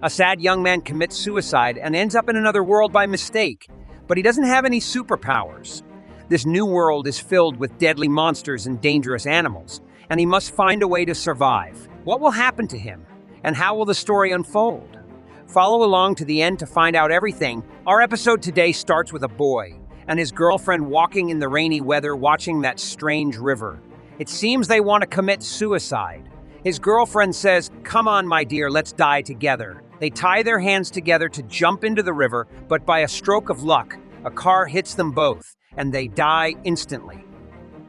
A sad young man commits suicide and ends up in another world by mistake, but he doesn't have any superpowers. This new world is filled with deadly monsters and dangerous animals, and he must find a way to survive. What will happen to him, and how will the story unfold? Follow along to the end to find out everything. Our episode today starts with a boy and his girlfriend walking in the rainy weather watching that strange river. It seems they want to commit suicide. His girlfriend says, "Come on, my dear, let's die together." They tie their hands together to jump into the river, but by a stroke of luck, a car hits them both, and they die instantly.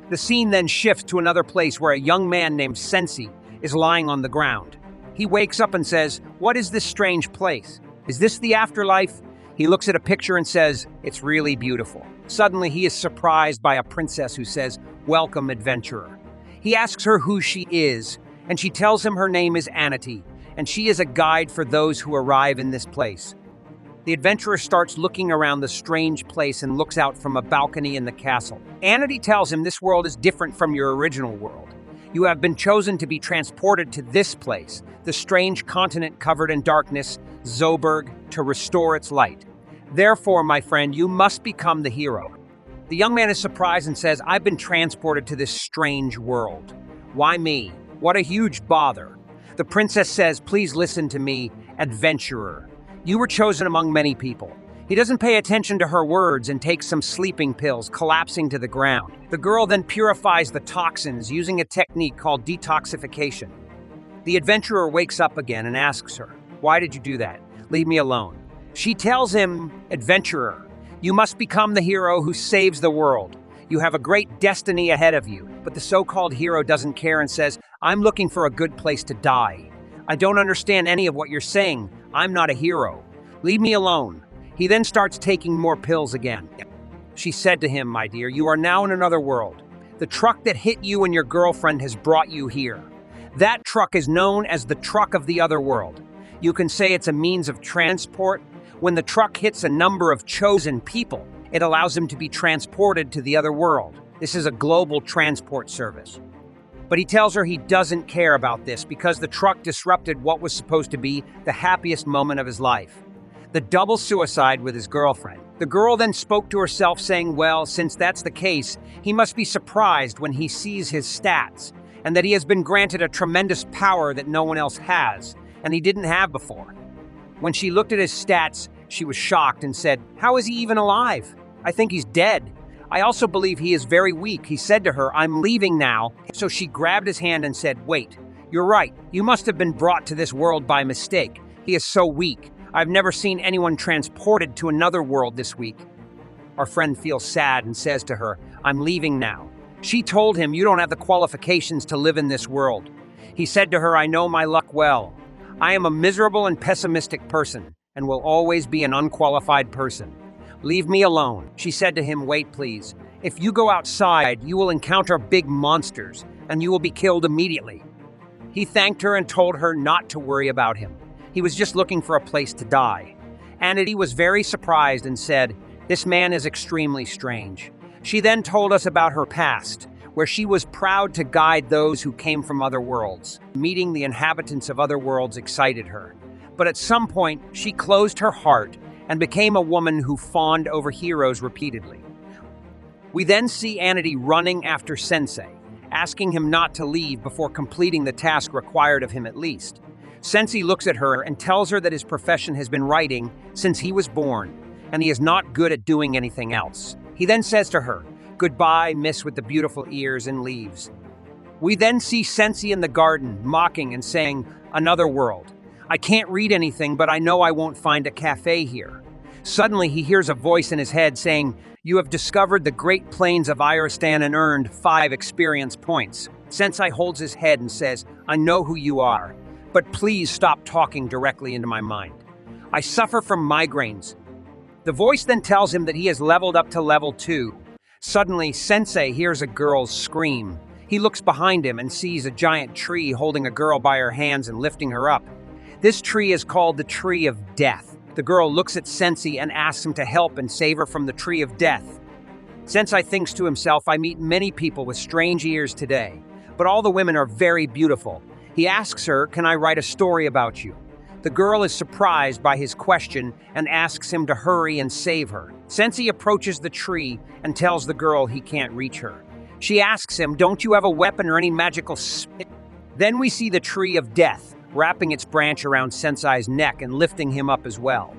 The scene then shifts to another place where a young man named Sensei is lying on the ground. He wakes up and says, "What is this strange place? Is this the afterlife?" He looks at a picture and says, "It's really beautiful." Suddenly, he is surprised by a princess who says, "Welcome, adventurer." He asks her who she is, and she tells him her name is Anity, and she is a guide for those who arrive in this place. The adventurer starts looking around the strange place and looks out from a balcony in the castle. Anity tells him this world is different from your original world. You have been chosen to be transported to this place, the strange continent covered in darkness, Zoberg, to restore its light. Therefore, my friend, you must become the hero. The young man is surprised and says, "I've been transported to this strange world. Why me? What a huge bother." The princess says, "Please listen to me, adventurer. You were chosen among many people." He doesn't pay attention to her words and takes some sleeping pills, collapsing to the ground. The girl then purifies the toxins using a technique called detoxification. The adventurer wakes up again and asks her, "Why did you do that? Leave me alone." She tells him, "Adventurer, you must become the hero who saves the world. You have a great destiny ahead of you." But the so-called hero doesn't care and says, "I'm looking for a good place to die. I don't understand any of what you're saying. I'm not a hero. Leave me alone." He then starts taking more pills again. She said to him, "My dear, you are now in another world. The truck that hit you and your girlfriend has brought you here. That truck is known as the truck of the other world. You can say it's a means of transport. When the truck hits a number of chosen people, it allows them to be transported to the other world. This is a global transport service." But he tells her he doesn't care about this because the truck disrupted what was supposed to be the happiest moment of his life. The double suicide with his girlfriend. The girl then spoke to herself saying, well, since that's the case, he must be surprised when he sees his stats, and that he has been granted a tremendous power that no one else has, and he didn't have before. When she looked at his stats, she was shocked and said, "How is he even alive? I think he's dead. I also believe he is very weak." He said to her, "I'm leaving now." So she grabbed his hand and said, "Wait, you're right. You must have been brought to this world by mistake. He is so weak. I've never seen anyone transported to another world this week." Our friend feels sad and says to her, "I'm leaving now." She told him, "You don't have the qualifications to live in this world." He said to her, "I know my luck well. I am a miserable and pessimistic person and will always be an unqualified person. Leave me alone." She said to him, "Wait, please. If you go outside, you will encounter big monsters and you will be killed immediately." He thanked her and told her not to worry about him. He was just looking for a place to die. Anity was very surprised and said, "This man is extremely strange." She then told us about her past, where she was proud to guide those who came from other worlds. Meeting the inhabitants of other worlds excited her. But at some point, she closed her heart and became a woman who fawned over heroes repeatedly. We then see Anity running after Sensei, asking him not to leave before completing the task required of him at least. Sensei looks at her and tells her that his profession has been writing since he was born, and he is not good at doing anything else. He then says to her, "Goodbye, miss with the beautiful ears," and leaves. We then see Sensei in the garden, mocking and saying, "Another world. I can't read anything, but I know I won't find a cafe here." Suddenly, he hears a voice in his head saying, "You have discovered the Great Plains of Iristan and earned 5 experience points." Sensei holds his head and says, "I know who you are, but please stop talking directly into my mind. I suffer from migraines." The voice then tells him that he has leveled up to level 2. Suddenly, Sensei hears a girl's scream. He looks behind him and sees a giant tree holding a girl by her hands and lifting her up. This tree is called the Tree of Death. The girl looks at Sensei and asks him to help and save her from the Tree of Death. Sensei thinks to himself, "I meet many people with strange ears today, but all the women are very beautiful." He asks her, "Can I write a story about you?" The girl is surprised by his question and asks him to hurry and save her. Sensei approaches the tree and tells the girl he can't reach her. She asks him, "Don't you have a weapon or any magical spit?" Then we see the tree of death, wrapping its branch around Sensei's neck and lifting him up as well.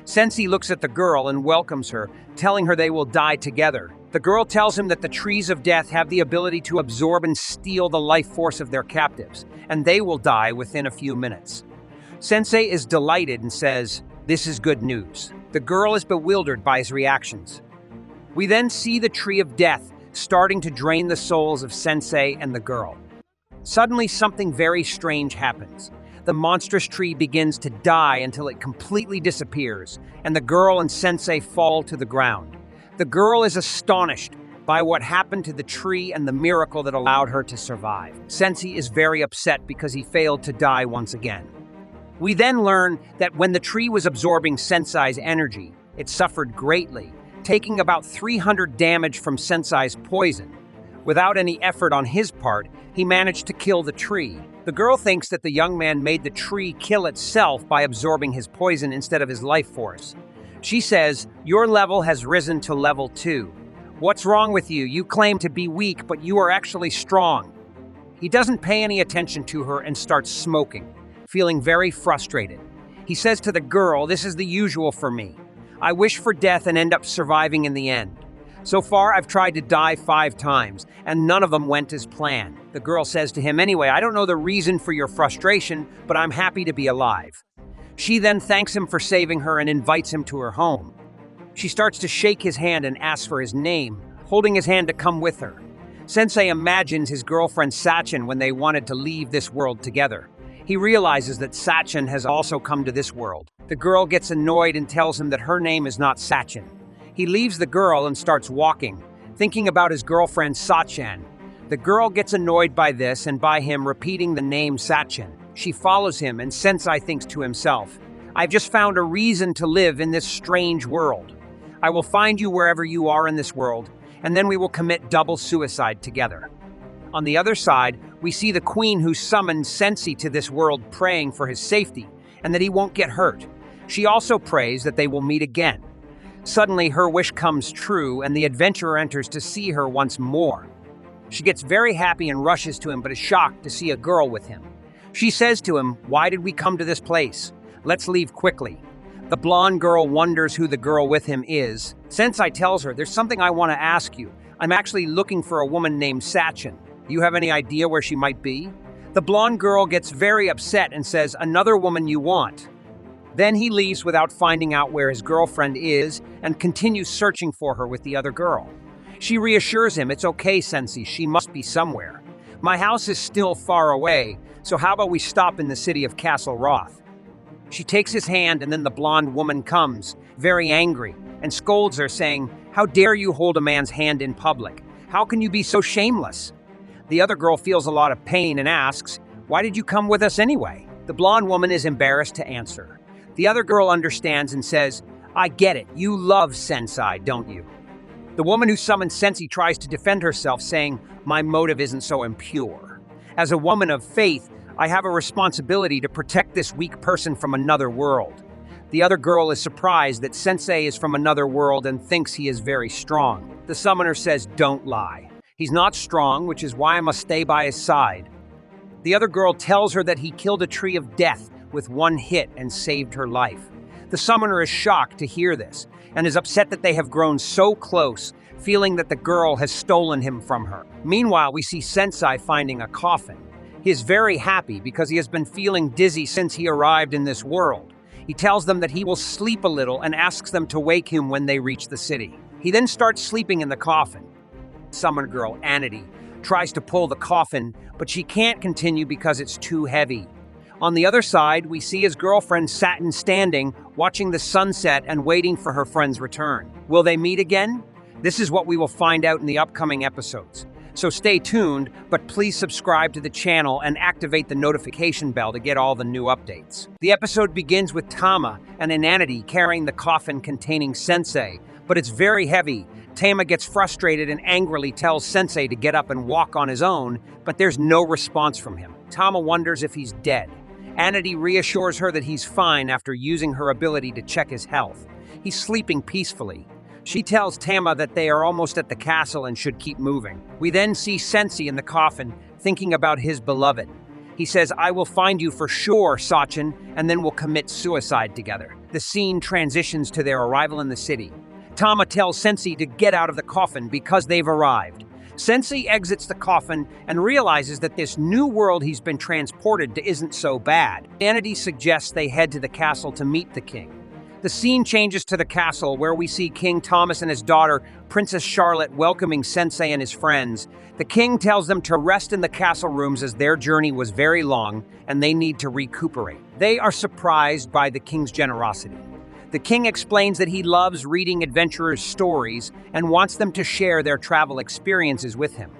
Sensei looks at the girl and welcomes her, telling her they will die together. The girl tells him that the trees of death have the ability to absorb and steal the life force of their captives, and they will die within a few minutes. Sensei is delighted and says, "This is good news." The girl is bewildered by his reactions. We then see the tree of death starting to drain the souls of Sensei and the girl. Suddenly, something very strange happens. The monstrous tree begins to die until it completely disappears, and the girl and Sensei fall to the ground. The girl is astonished by what happened to the tree and the miracle that allowed her to survive. Sensei is very upset because he failed to die once again. We then learn that when the tree was absorbing Sensei's energy, it suffered greatly, taking about 300 damage from Sensei's poison. Without any effort on his part, he managed to kill the tree. The girl thinks that the young man made the tree kill itself by absorbing his poison instead of his life force. She says, "Your level has risen to level 2. What's wrong with you? You claim to be weak, but you are actually strong." He doesn't pay any attention to her and starts smoking, feeling very frustrated. He says to the girl, "This is the usual for me. I wish for death and end up surviving in the end. So far, I've tried to die 5 times, and none of them went as planned." The girl says to him, "Anyway, I don't know the reason for your frustration, but I'm happy to be alive." She then thanks him for saving her and invites him to her home. She starts to shake his hand and asks for his name, holding his hand to come with her. Sensei imagines his girlfriend Sachin when they wanted to leave this world together. He realizes that Sachin has also come to this world. The girl gets annoyed and tells him that her name is not Sachin. He leaves the girl and starts walking, thinking about his girlfriend Sachin. The girl gets annoyed by this and by him repeating the name Sachin. She follows him, and Sensei thinks to himself, "I've just found a reason to live in this strange world. I will find you wherever you are in this world, and then we will commit double suicide together." On the other side, we see the queen who summoned Sensei to this world praying for his safety and that he won't get hurt. She also prays that they will meet again. Suddenly, her wish comes true, and the adventurer enters to see her once more. She gets very happy and rushes to him, but is shocked to see a girl with him. She says to him, "Why did we come to this place? Let's leave quickly." The blonde girl wonders who the girl with him is. Sensei tells her, "There's something I want to ask you. I'm actually looking for a woman named Sachin. Do you have any idea where she might be?" The blonde girl gets very upset and says, "Another woman you want." Then he leaves without finding out where his girlfriend is and continues searching for her with the other girl. She reassures him, "It's okay, Sensei, she must be somewhere. My house is still far away, so how about we stop in the city of Castle Roth?" She takes his hand, and then the blonde woman comes, very angry, and scolds her, saying, "How dare you hold a man's hand in public? How can you be so shameless?" The other girl feels a lot of pain and asks, "Why did you come with us anyway?" The blonde woman is embarrassed to answer. The other girl understands and says, "I get it, you love Sensei, don't you?" The woman who summoned Sensei tries to defend herself, saying, "My motive isn't so impure. As a woman of faith, I have a responsibility to protect this weak person from another world." The other girl is surprised that Sensei is from another world and thinks he is very strong. The summoner says, "Don't lie. He's not strong, which is why I must stay by his side." The other girl tells her that he killed a tree of death with one hit and saved her life. The summoner is shocked to hear this and is upset that they have grown so close, feeling that the girl has stolen him from her. Meanwhile, we see Sensei finding a coffin. He is very happy because he has been feeling dizzy since he arrived in this world. He tells them that he will sleep a little and asks them to wake him when they reach the city. He then starts sleeping in the coffin. Summoner girl, Anity, tries to pull the coffin, but she can't continue because it's too heavy. On the other side, we see his girlfriend Satin standing, watching the sunset and waiting for her friend's return. Will they meet again? This is what we will find out in the upcoming episodes. So stay tuned, but please subscribe to the channel and activate the notification bell to get all the new updates. The episode begins with Tama and Ananity carrying the coffin containing Sensei, but it's very heavy. Tama gets frustrated and angrily tells Sensei to get up and walk on his own, but there's no response from him. Tama wonders if he's dead, Anity reassures her that he's fine after using her ability to check his health. He's sleeping peacefully. She tells Tama that they are almost at the castle and should keep moving. We then see Sensei in the coffin, thinking about his beloved. He says, "I will find you for sure, Sachin, and then we'll commit suicide together." The scene transitions to their arrival in the city. Tama tells Sensei to get out of the coffin because they've arrived. Sensei exits the coffin and realizes that this new world he's been transported to isn't so bad. Anity suggests they head to the castle to meet the king. The scene changes to the castle, where we see King Thomas and his daughter, Princess Charlotte, welcoming Sensei and his friends. The king tells them to rest in the castle rooms as their journey was very long and they need to recuperate. They are surprised by the king's generosity. The king explains that he loves reading adventurers' stories and wants them to share their travel experiences with him.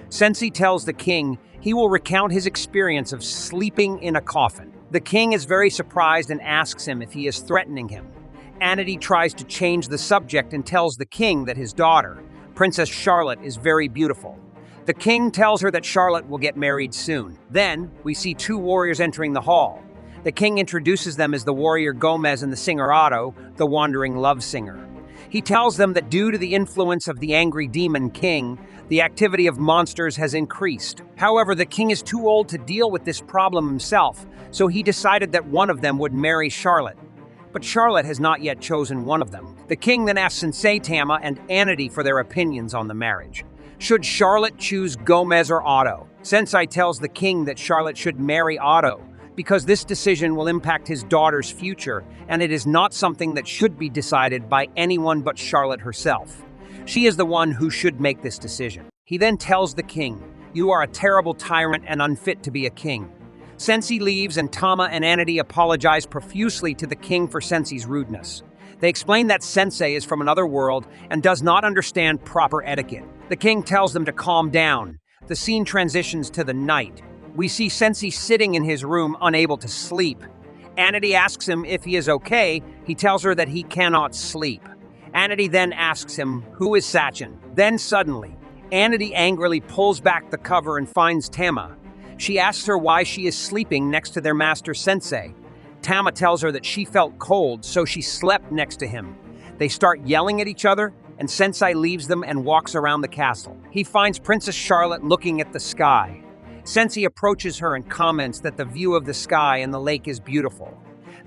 Sensei tells the king he will recount his experience of sleeping in a coffin. The king is very surprised and asks him if he is threatening him. Anity tries to change the subject and tells the king that his daughter, Princess Charlotte, is very beautiful. The king tells her that Charlotte will get married soon. Then, we see two warriors entering the hall. The king introduces them as the warrior Gomez and the singer Otto, the wandering love singer. He tells them that due to the influence of the angry demon king, the activity of monsters has increased. However, the king is too old to deal with this problem himself, so he decided that one of them would marry Charlotte. But Charlotte has not yet chosen one of them. The king then asks Sensei Tama and Anity for their opinions on the marriage. Should Charlotte choose Gomez or Otto? Sensei tells the king that Charlotte should marry Otto, because this decision will impact his daughter's future, and it is not something that should be decided by anyone but Charlotte herself. She is the one who should make this decision. He then tells the king, "You are a terrible tyrant and unfit to be a king." Sensei leaves and Tama and Anity apologize profusely to the king for Sensei's rudeness. They explain that Sensei is from another world and does not understand proper etiquette. The king tells them to calm down. The scene transitions to the night. We see Sensei sitting in his room, unable to sleep. Anity asks him if he is okay. He tells her that he cannot sleep. Anity then asks him, "Who is Sachin?" Then suddenly, Anity angrily pulls back the cover and finds Tama. She asks her why she is sleeping next to their master Sensei. Tama tells her that she felt cold, so she slept next to him. They start yelling at each other, and Sensei leaves them and walks around the castle. He finds Princess Charlotte looking at the sky. Sensei approaches her and comments that the view of the sky and the lake is beautiful.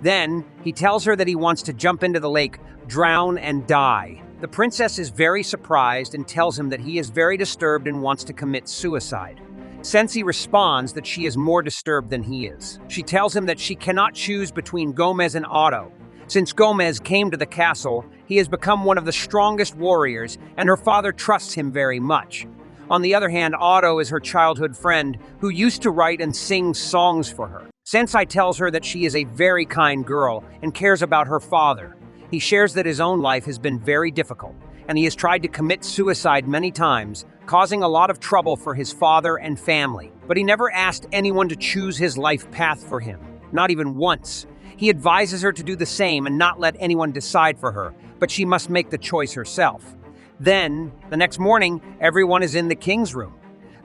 Then, he tells her that he wants to jump into the lake, drown, and die. The princess is very surprised and tells him that he is very disturbed and wants to commit suicide. Sensei responds that she is more disturbed than he is. She tells him that she cannot choose between Gomez and Otto. Since Gomez came to the castle, he has become one of the strongest warriors, and her father trusts him very much. On the other hand, Otto is her childhood friend who used to write and sing songs for her. Sensei tells her that she is a very kind girl and cares about her father. He shares that his own life has been very difficult, and he has tried to commit suicide many times, causing a lot of trouble for his father and family. But he never asked anyone to choose his life path for him, not even once. He advises her to do the same and not let anyone decide for her, but she must make the choice herself. Then, the next morning, everyone is in the king's room.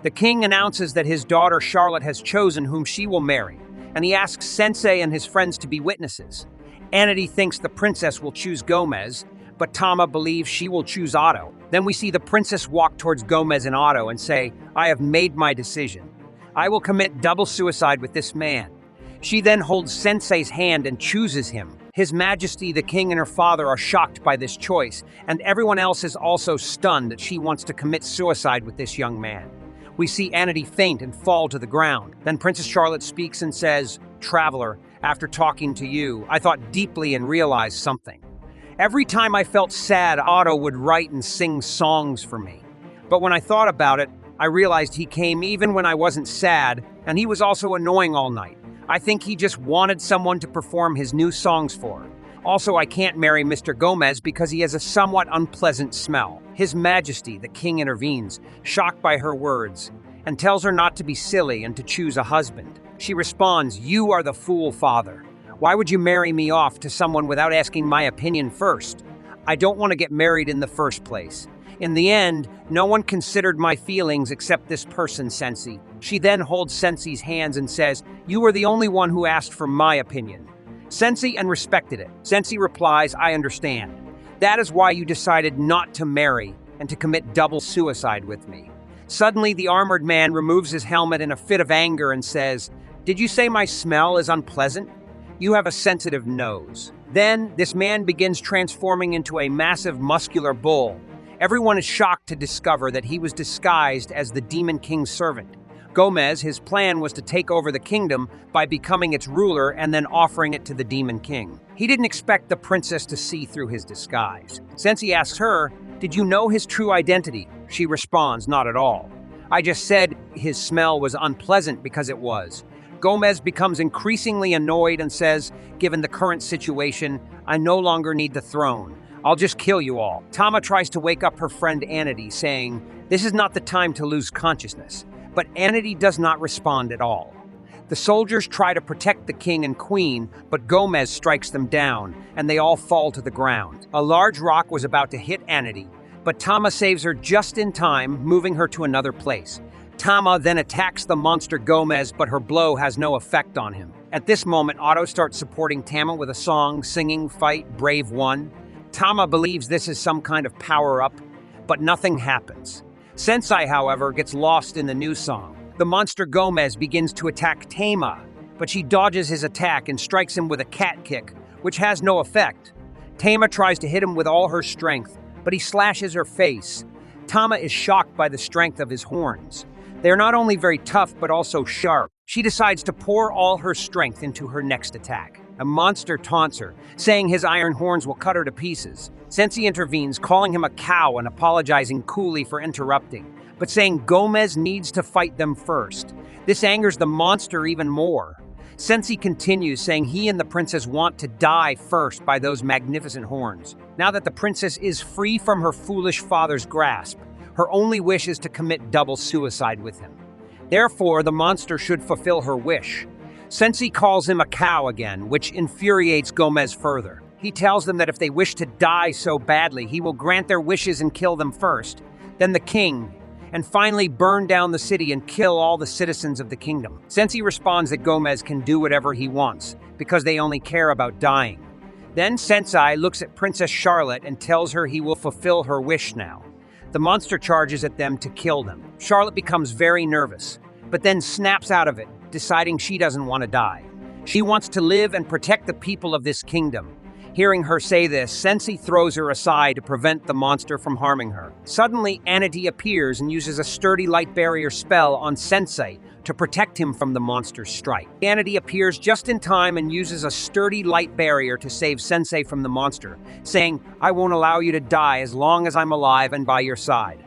The king announces that his daughter Charlotte has chosen whom she will marry, and he asks Sensei and his friends to be witnesses. Anity thinks the princess will choose Gomez, but Tama believes she will choose Otto. Then we see the princess walk towards Gomez and Otto and say, "I have made my decision. I will commit double suicide with this man." She then holds Sensei's hand and chooses him. His Majesty, the king, and her father are shocked by this choice, and everyone else is also stunned that she wants to commit suicide with this young man. We see Anity faint and fall to the ground. Then Princess Charlotte speaks and says, "Traveler, after talking to you, I thought deeply and realized something. Every time I felt sad, Otto would write and sing songs for me. But when I thought about it, I realized he came even when I wasn't sad, and he was also annoying all night. I think he just wanted someone to perform his new songs for. Also, I can't marry Mr. Gomez because he has a somewhat unpleasant smell." His Majesty, the king, intervenes, shocked by her words, and tells her not to be silly and to choose a husband. She responds, "You are the fool, father. Why would you marry me off to someone without asking my opinion first? I don't want to get married in the first place. In the end, no one considered my feelings except this person, Sensei. She then holds Sensei's hands and says, "You were the only one who asked for my opinion." Sensei and respected it. Sensei replies, "I understand. That is why you decided not to marry and to commit double suicide with me." Suddenly, the armored man removes his helmet in a fit of anger and says, "Did you say my smell is unpleasant? You have a sensitive nose." Then, this man begins transforming into a massive muscular bull. Everyone is shocked to discover that he was disguised as the Demon King's servant. Gomez, his plan was to take over the kingdom by becoming its ruler and then offering it to the Demon King. He didn't expect the princess to see through his disguise. Sensei asks her, "Did you know his true identity?" She responds, "Not at all. I just said his smell was unpleasant because it was." Gomez becomes increasingly annoyed and says, "Given the current situation, I no longer need the throne. I'll just kill you all." Tama tries to wake up her friend Anity, saying, "This is not the time to lose consciousness." But Anity does not respond at all. The soldiers try to protect the king and queen, but Gomez strikes them down, and they all fall to the ground. A large rock was about to hit Anity, but Tama saves her just in time, moving her to another place. Tama then attacks the monster Gomez, but her blow has no effect on him. At this moment, Otto starts supporting Tama with a song, singing, "Fight, Brave One." Tama believes this is some kind of power-up, but nothing happens. Sensei, however, gets lost in the new song. The monster Gomez begins to attack Tama, but she dodges his attack and strikes him with a cat kick, which has no effect. Tama tries to hit him with all her strength, but he slashes her face. Tama is shocked by the strength of his horns. They are not only very tough, but also sharp. She decides to pour all her strength into her next attack. A monster taunts her, saying his iron horns will cut her to pieces. Sensei intervenes, calling him a cow and apologizing coolly for interrupting, but saying Gomez needs to fight them first. This angers the monster even more. Sensei continues, saying he and the princess want to die first by those magnificent horns. Now that the princess is free from her foolish father's grasp, her only wish is to commit double suicide with him. Therefore, the monster should fulfill her wish. Sensei calls him a cow again, which infuriates Gomez further. He tells them that if they wish to die so badly, he will grant their wishes and kill them first, then the king, and finally burn down the city and kill all the citizens of the kingdom. Sensei responds that Gomez can do whatever he wants, because they only care about dying. Then Sensei looks at Princess Charlotte and tells her he will fulfill her wish now. The monster charges at them to kill them. Charlotte becomes very nervous, but then snaps out of it, deciding she doesn't want to die. She wants to live and protect the people of this kingdom. Hearing her say this, Sensei throws her aside to prevent the monster from harming her. Suddenly, Anity appears and uses a sturdy light barrier spell on Sensei to protect him from the monster's strike. Anity appears just in time and uses a sturdy light barrier to save Sensei from the monster, saying, "I won't allow you to die as long as I'm alive and by your side."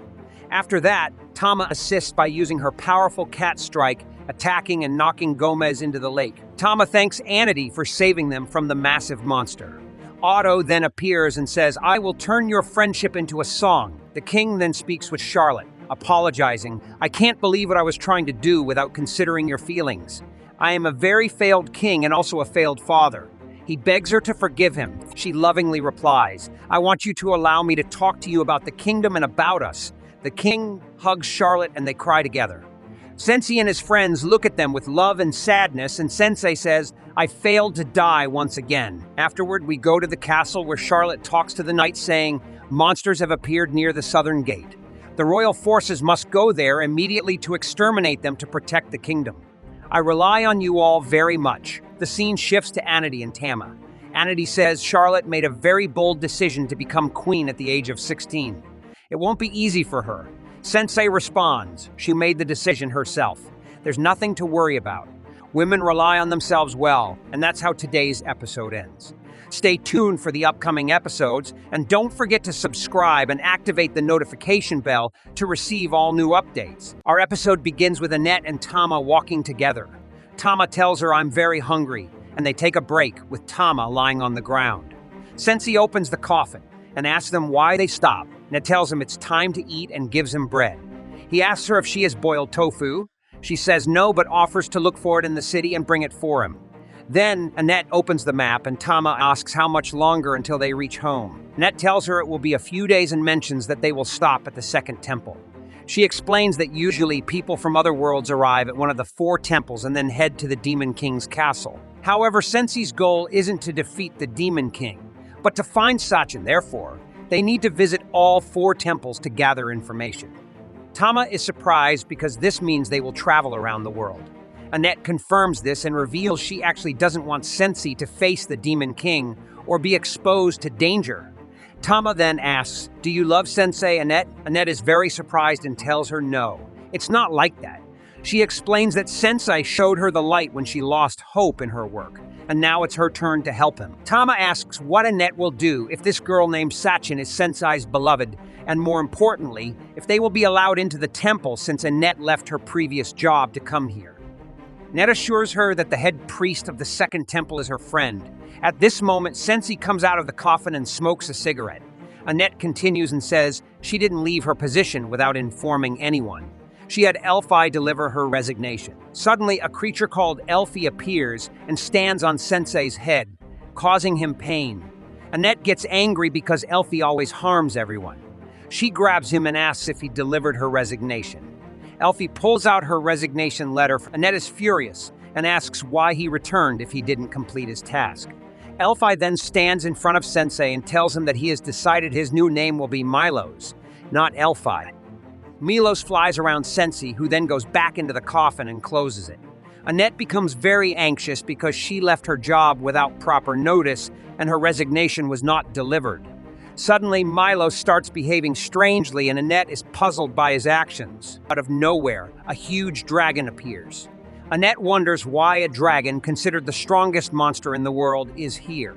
After that, Tama assists by using her powerful cat strike, attacking and knocking Gomez into the lake. Tama thanks Anity for saving them from the massive monster. Otto then appears and says, "I will turn your friendship into a song." The king then speaks with Charlotte, apologizing, "I can't believe what I was trying to do without considering your feelings. I am a very failed king and also a failed father." He begs her to forgive him. She lovingly replies, "I want you to allow me to talk to you about the kingdom and about us." The king hugs Charlotte and they cry together. Sensei and his friends look at them with love and sadness, and Sensei says, "I failed to die once again." Afterward, we go to the castle where Charlotte talks to the knights saying, "Monsters have appeared near the southern gate. The royal forces must go there immediately to exterminate them to protect the kingdom. I rely on you all very much." The scene shifts to Anity and Tama. Anity says Charlotte made a very bold decision to become queen at the age of 16. It won't be easy for her. Sensei responds, "She made the decision herself. There's nothing to worry about. Women rely on themselves well," and that's how today's episode ends. Stay tuned for the upcoming episodes, and don't forget to subscribe and activate the notification bell to receive all new updates. Our episode begins with Annette and Tama walking together. Tama tells her, "I'm very hungry," and they take a break, with Tama lying on the ground. Sensei opens the coffin and asks them why they stop. Annette tells him it's time to eat and gives him bread. He asks her if she has boiled tofu. She says no, but offers to look for it in the city and bring it for him. Then Annette opens the map and Tama asks how much longer until they reach home. Annette tells her it will be a few days and mentions that they will stop at the second temple. She explains that usually people from other worlds arrive at one of the 4 temples and then head to the Demon King's castle. However, Sensei's goal isn't to defeat the Demon King, but to find Sachin. Therefore, they need to visit all 4 temples to gather information. Tama is surprised because this means they will travel around the world. Annette confirms this and reveals she actually doesn't want Sensei to face the Demon King or be exposed to danger. Tama then asks, "Do you love Sensei, Annette?" Annette is very surprised and tells her no. It's not like that. She explains that Sensei showed her the light when she lost hope in her work, and now it's her turn to help him. Tama asks what Annette will do if this girl named Sachin is Sensei's beloved, and more importantly, if they will be allowed into the temple since Annette left her previous job to come here. Annette assures her that the head priest of the 2nd temple is her friend. At this moment, Sensei comes out of the coffin and smokes a cigarette. Annette continues and says she didn't leave her position without informing anyone. She had Elfi deliver her resignation. Suddenly, a creature called Elfi appears and stands on Sensei's head, causing him pain. Annette gets angry because Elfi always harms everyone. She grabs him and asks if he delivered her resignation. Elfi pulls out her resignation letter. Annette is furious and asks why he returned if he didn't complete his task. Elfi then stands in front of Sensei and tells him that he has decided his new name will be Milos, not Elfi. Milos flies around Sensei, who then goes back into the coffin and closes it. Annette becomes very anxious because she left her job without proper notice and her resignation was not delivered. Suddenly, Milos starts behaving strangely and Annette is puzzled by his actions. Out of nowhere, a huge dragon appears. Annette wonders why a dragon, considered the strongest monster in the world, is here.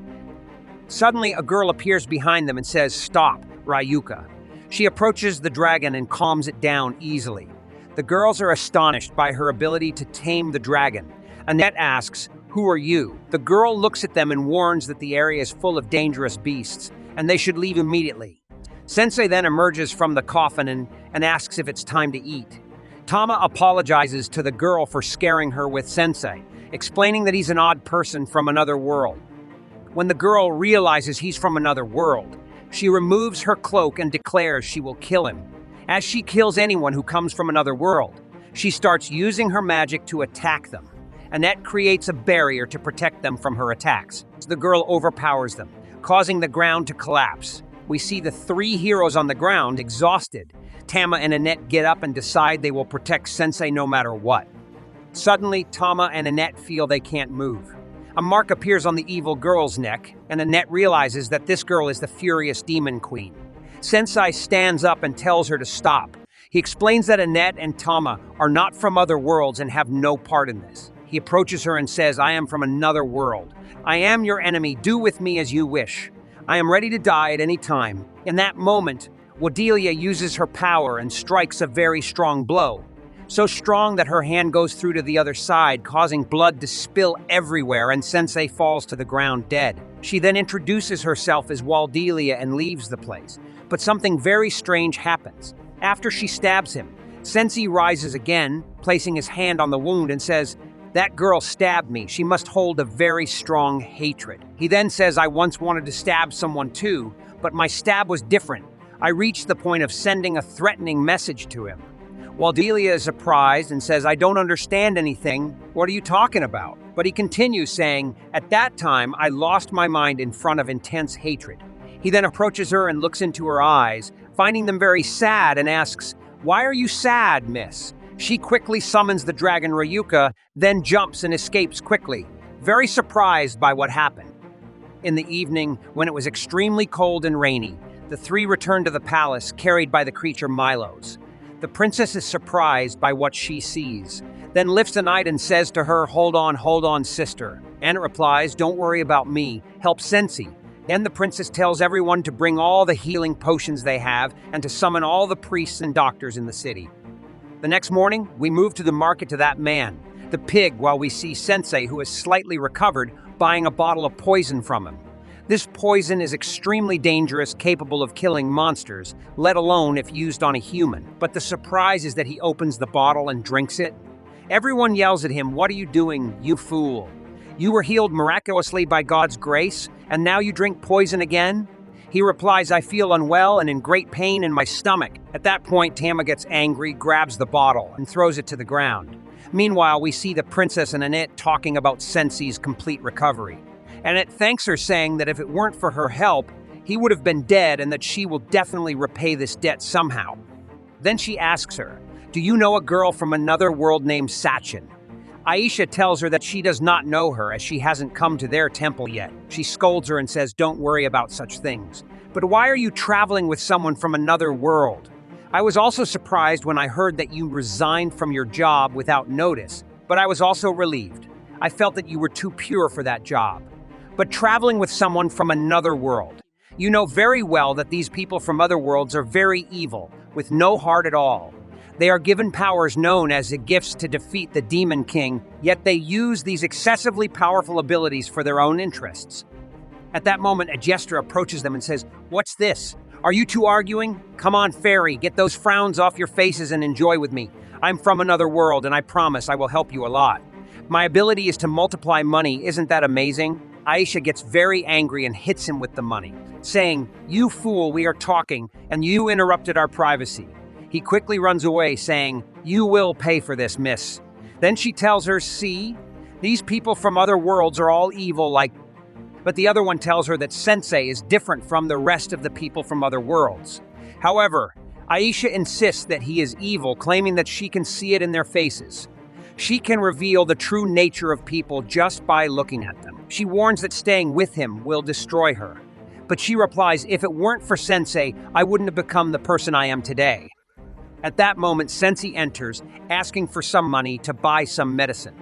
Suddenly, a girl appears behind them and says, "Stop, Ryuka." She approaches the dragon and calms it down easily. The girls are astonished by her ability to tame the dragon. Annette asks, "Who are you?" The girl looks at them and warns that the area is full of dangerous beasts, and they should leave immediately. Sensei then emerges from the coffin and asks if it's time to eat. Tama apologizes to the girl for scaring her with Sensei, explaining that he's an odd person from another world. When the girl realizes he's from another world, she removes her cloak and declares she will kill him. As she kills anyone who comes from another world, she starts using her magic to attack them. Annette creates a barrier to protect them from her attacks. The girl overpowers them, causing the ground to collapse. We see the 3 heroes on the ground, exhausted. Tama and Annette get up and decide they will protect Sensei no matter what. Suddenly, Tama and Annette feel they can't move. A mark appears on the evil girl's neck, and Annette realizes that this girl is the furious demon queen. Sensei stands up and tells her to stop. He explains that Annette and Tama are not from other worlds and have no part in this. He approaches her and says, "I am from another world. I am your enemy. Do with me as you wish. I am ready to die at any time." In that moment, Wadelia uses her power and strikes a very strong blow. So strong that her hand goes through to the other side, causing blood to spill everywhere, and Sensei falls to the ground dead. She then introduces herself as Waldelia and leaves the place. But something very strange happens. After she stabs him, Sensei rises again, placing his hand on the wound and says, "That girl stabbed me. She must hold a very strong hatred." He then says, "I once wanted to stab someone too, but my stab was different. I reached the point of sending a threatening message to him." Waldelia is surprised and says, "I don't understand anything. What are you talking about?" But he continues saying, "At that time, I lost my mind in front of intense hatred." He then approaches her and looks into her eyes, finding them very sad, and asks, "Why are you sad, miss?" She quickly summons the dragon Ryuka, then jumps and escapes quickly, very surprised by what happened. In the evening, when it was extremely cold and rainy, the 3 return to the palace, carried by the creature Milos. The princess is surprised by what she sees, then lifts a knight and says to her, hold on, sister." Anna replies, "Don't worry about me, help Sensei." Then the princess tells everyone to bring all the healing potions they have and to summon all the priests and doctors in the city. The next morning, we move to the market to that man, the pig, while we see Sensei, who is slightly recovered, buying a bottle of poison from him. This poison is extremely dangerous, capable of killing monsters, let alone if used on a human. But the surprise is that he opens the bottle and drinks it. Everyone yells at him, "What are you doing, you fool? You were healed miraculously by God's grace, and now you drink poison again?" He replies, I feel unwell and in great pain in my stomach. At that point, Tama gets angry, grabs the bottle, and throws it to the ground. Meanwhile, we see the princess and Annette talking about Sensei's complete recovery. Annette thanks her, saying that if it weren't for her help, he would have been dead and that she will definitely repay this debt somehow. Then she asks her, do you know a girl from another world named Sachin? Aisha tells her that she does not know her as she hasn't come to their temple yet. She scolds her and says, don't worry about such things. But why are you traveling with someone from another world? I was also surprised when I heard that you resigned from your job without notice, but I was also relieved. I felt that you were too pure for that job. But traveling with someone from another world. You know very well that these people from other worlds are very evil, with no heart at all. They are given powers known as the gifts to defeat the Demon King, yet they use these excessively powerful abilities for their own interests. At that moment, a jester approaches them and says, what's this? Are you two arguing? Come on, fairy, get those frowns off your faces and enjoy with me. I'm from another world and I promise I will help you a lot. My ability is to multiply money, isn't that amazing? Aisha gets very angry and hits him with the money, saying, you fool, we are talking, and you interrupted our privacy. He quickly runs away, saying, you will pay for this, miss. Then she tells her, see, these people from other worlds are all evil like... But the other one tells her that Sensei is different from the rest of the people from other worlds. However, Aisha insists that he is evil, claiming that she can see it in their faces. She can reveal the true nature of people just by looking at them. She warns that staying with him will destroy her. But she replies, if it weren't for Sensei, I wouldn't have become the person I am today. At that moment, Sensei enters, asking for some money to buy some medicine.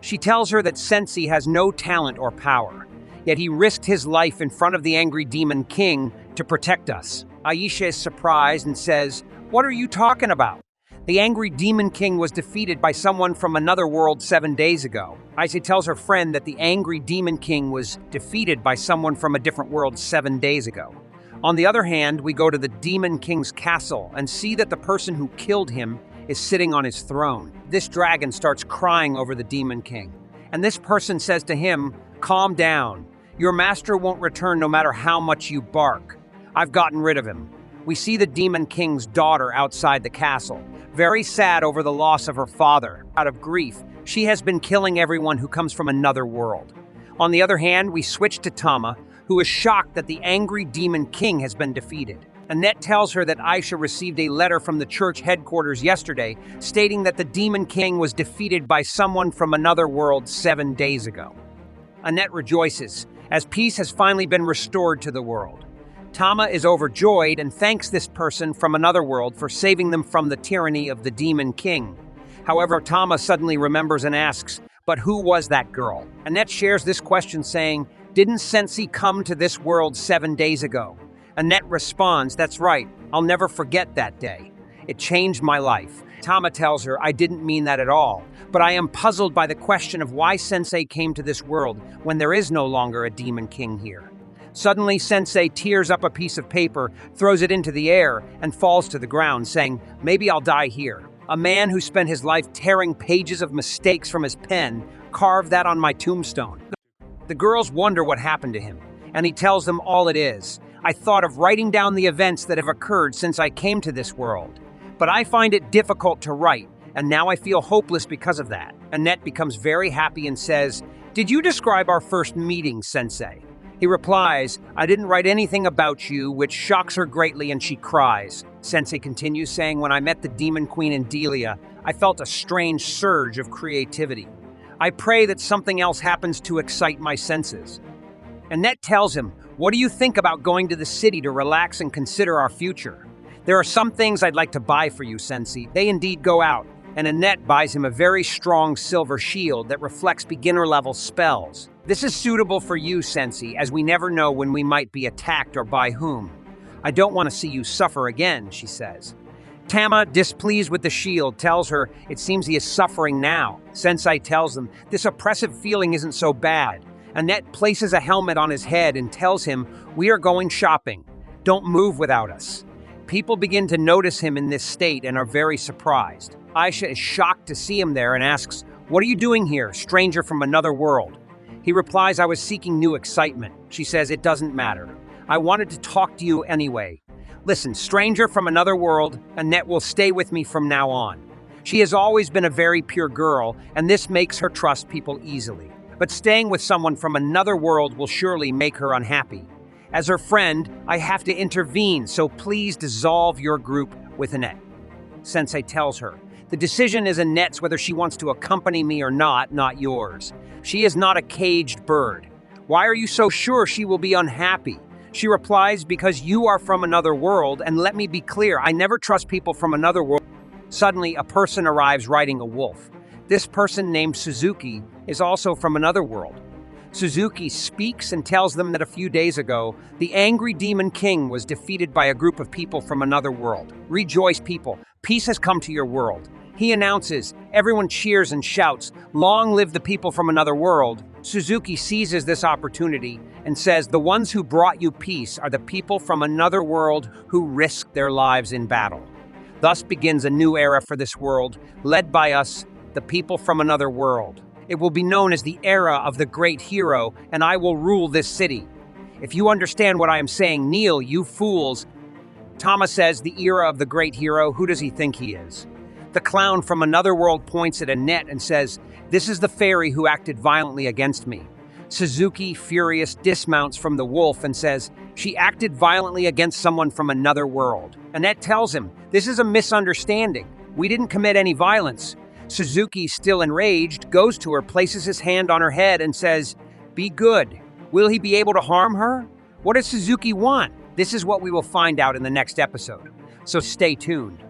She tells her that Sensei has no talent or power, yet he risked his life in front of the angry Demon King to protect us. Aisha is surprised and says, what are you talking about? The angry Demon King was defeated by someone from another world 7 days ago. Aisha tells her friend that the angry Demon King was defeated by someone from a different world 7 days ago. On the other hand, we go to the Demon King's castle and see that the person who killed him is sitting on his throne. This dragon starts crying over the Demon King, and this person says to him, calm down. Your master won't return no matter how much you bark. I've gotten rid of him. We see the Demon King's daughter outside the castle, very sad over the loss of her father. Out of grief, she has been killing everyone who comes from another world. On the other hand, we switch to Tama, who is shocked that the angry Demon King has been defeated. Annette tells her that Aisha received a letter from the church headquarters yesterday, stating that the Demon King was defeated by someone from another world 7 days ago. Annette rejoices, as peace has finally been restored to the world. Tama is overjoyed and thanks this person from another world for saving them from the tyranny of the Demon King. However, Tama suddenly remembers and asks, but who was that girl? Annette shares this question saying, didn't Sensei come to this world 7 days ago? Annette responds, that's right, I'll never forget that day. It changed my life. Tama tells her, I didn't mean that at all, but I am puzzled by the question of why Sensei came to this world when there is no longer a Demon King here. Suddenly, Sensei tears up a piece of paper, throws it into the air, and falls to the ground, saying, maybe I'll die here. A man who spent his life tearing pages of mistakes from his pen carved that on my tombstone. The girls wonder what happened to him, and he tells them all it is. I thought of writing down the events that have occurred since I came to this world, but I find it difficult to write, and now I feel hopeless because of that. Annette becomes very happy and says, did you describe our first meeting, Sensei? He replies, I didn't write anything about you, which shocks her greatly and she cries. Sensei continues saying, when I met the Demon Queen in Delia, I felt a strange surge of creativity. I pray that something else happens to excite my senses. Annette tells him, what do you think about going to the city to relax and consider our future? There are some things I'd like to buy for you, Sensei. They indeed go out, and Annette buys him a very strong silver shield that reflects beginner-level spells. This is suitable for you, Sensei, as we never know when we might be attacked or by whom. I don't want to see you suffer again, she says. Tama, displeased with the shield, tells her it seems he is suffering now. Sensei tells them this oppressive feeling isn't so bad. Annette places a helmet on his head and tells him, we are going shopping. Don't move without us. People begin to notice him in this state and are very surprised. Aisha is shocked to see him there and asks, what are you doing here, stranger from another world? He replies, I was seeking new excitement. She says, it doesn't matter. I wanted to talk to you anyway. Listen, stranger from another world, Annette will stay with me from now on. She has always been a very pure girl, and this makes her trust people easily. But staying with someone from another world will surely make her unhappy. As her friend, I have to intervene, so please dissolve your group with Annette. Sensei tells her, the decision is Annette's whether she wants to accompany me or not yours. She is not a caged bird. Why are you so sure she will be unhappy? She replies, because you are from another world, and let me be clear, I never trust people from another world. Suddenly, a person arrives riding a wolf. This person, named Suzuki, is also from another world. Suzuki speaks and tells them that a few days ago, the angry demon king was defeated by a group of people from another world. Rejoice, people. Peace has come to your world. He announces. Everyone cheers and shouts, long live the people from another world. Suzuki seizes this opportunity and says, the ones who brought you peace are the people from another world who risked their lives in battle. Thus begins a new era for this world, led by us, the people from another world. It will be known as the era of the great hero, and I will rule this city. If you understand what I am saying, kneel, you fools. Thomas says, the era of the great hero, who does he think he is? The clown from another world points at Annette and says, this is the fairy who acted violently against me. Suzuki, furious, dismounts from the wolf and says, she acted violently against someone from another world. Annette tells him, this is a misunderstanding. We didn't commit any violence. Suzuki, still enraged, goes to her, places his hand on her head and says, be good. Will he be able to harm her? What does Suzuki want? This is what we will find out in the next episode. So stay tuned.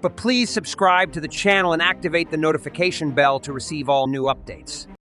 But please subscribe to the channel and activate the notification bell to receive all new updates.